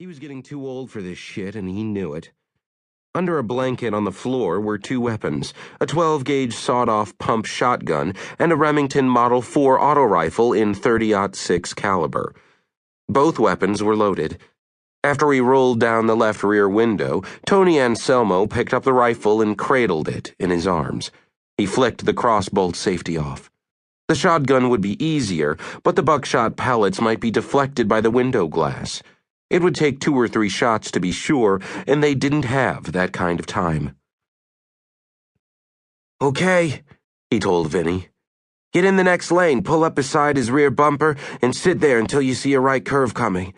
He was getting too old for this shit, and he knew it. Under a blanket on the floor were two weapons, a 12-gauge sawed-off pump shotgun and a Remington Model 4 auto rifle in .30-06 caliber. Both weapons were loaded. After he rolled down the left rear window, Tony Anselmo picked up the rifle and cradled it in his arms. He flicked the crossbolt safety off. The shotgun would be easier, but the buckshot pellets might be deflected by the window glass. It would take 2 or 3 shots to be sure, and they didn't have that kind of time. "Okay," he told Vinny. "Get in the next lane, pull up beside his rear bumper, and sit there until you see a right curve coming.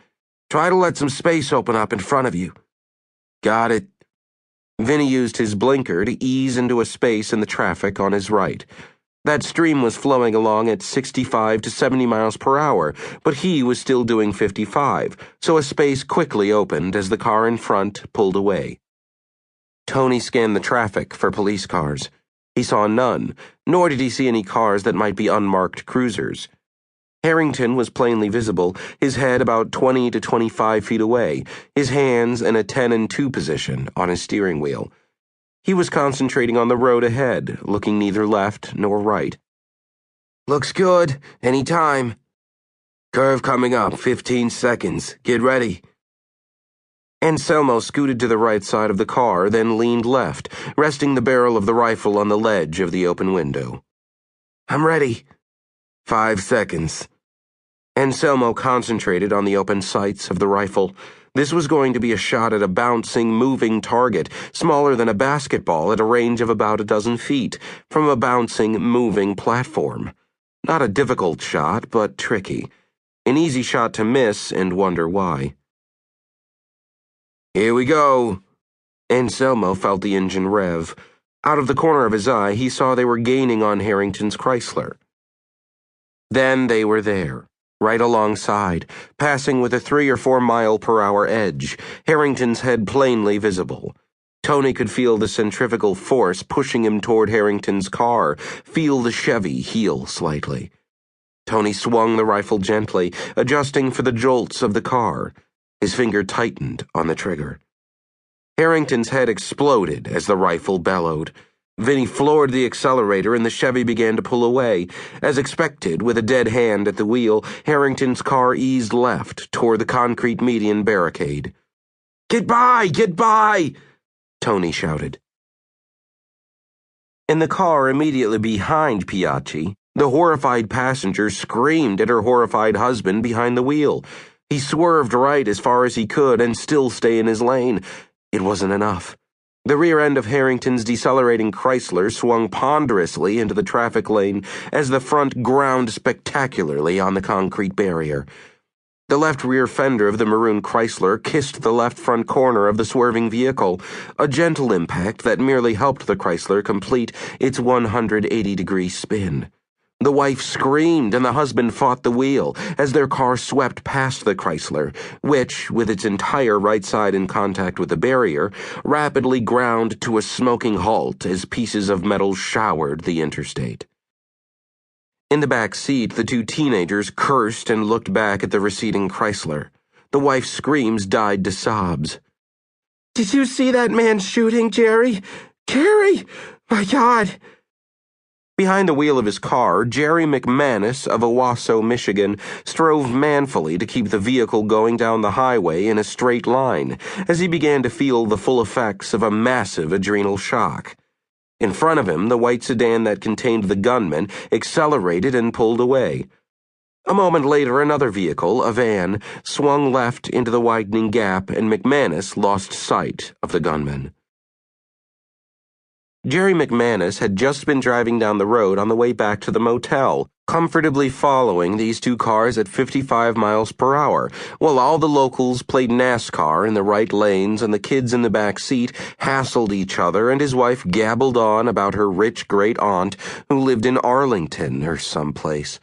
Try to let some space open up in front of you." "Got it." Vinny used his blinker to ease into a space in the traffic on his right. That stream was flowing along at 65 to 70 miles per hour, but he was still doing 55, so a space quickly opened as the car in front pulled away. Tony scanned the traffic for police cars. He saw none, nor did he see any cars that might be unmarked cruisers. Harrington was plainly visible, his head about 20 to 25 feet away, his hands in a 10 and 2 position on his steering wheel. He was concentrating on the road ahead, looking neither left nor right. "Looks good. Any time." "Curve coming up, 15 seconds. Get ready." Anselmo scooted to the right side of the car, then leaned left, resting the barrel of the rifle on the ledge of the open window. "I'm ready." 5 seconds. Anselmo concentrated on the open sights of the rifle. This was going to be a shot at a bouncing, moving target, smaller than a basketball at a range of about a dozen feet, from a bouncing, moving platform. Not a difficult shot, but tricky. An easy shot to miss and wonder why. "Here we go." Anselmo felt the engine rev. Out of the corner of his eye, he saw they were gaining on Harrington's Chrysler. Then they were there. Right alongside, passing with a 3 or 4 mile per hour edge, Harrington's head plainly visible. Tony could feel the centrifugal force pushing him toward Harrington's car, feel the Chevy heel slightly. Tony swung the rifle gently, adjusting for the jolts of the car. His finger tightened on the trigger. Harrington's head exploded as the rifle bellowed. Vinny floored the accelerator and the Chevy began to pull away. As expected, with a dead hand at the wheel, Harrington's car eased left toward the concrete median barricade. "Get by! Get by!" Tony shouted. In the car immediately behind Piaggi, the horrified passenger screamed at her horrified husband behind the wheel. He swerved right as far as he could and still stay in his lane. It wasn't enough. The rear end of Harrington's decelerating Chrysler swung ponderously into the traffic lane as the front ground spectacularly on the concrete barrier. The left rear fender of the maroon Chrysler kissed the left front corner of the swerving vehicle, a gentle impact that merely helped the Chrysler complete its 180-degree spin. The wife screamed and the husband fought the wheel as their car swept past the Chrysler, which, with its entire right side in contact with the barrier, rapidly ground to a smoking halt as pieces of metal showered the interstate. In the back seat, the 2 teenagers cursed and looked back at the receding Chrysler. The wife's screams died to sobs. "Did you see that man shooting, Jerry? Carrie? My God!" Behind the wheel of his car, Jerry McManus of Owasso, Michigan, strove manfully to keep the vehicle going down the highway in a straight line as he began to feel the full effects of a massive adrenal shock. In front of him, the white sedan that contained the gunman accelerated and pulled away. A moment later, another vehicle, a van, swung left into the widening gap and McManus lost sight of the gunman. Jerry McManus had just been driving down the road on the way back to the motel, comfortably following these 2 cars at 55 miles per hour, while all the locals played NASCAR in the right lanes and the kids in the back seat hassled each other and his wife gabbled on about her rich great-aunt who lived in Arlington or someplace.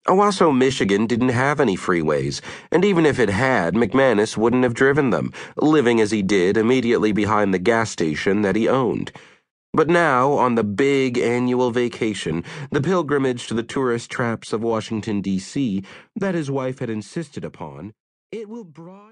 Owasso, Michigan didn't have any freeways, and even if it had, McManus wouldn't have driven them, living as he did immediately behind the gas station that he owned. But now, on the big annual vacation, the pilgrimage to the tourist traps of Washington, D.C., that his wife had insisted upon, it will broaden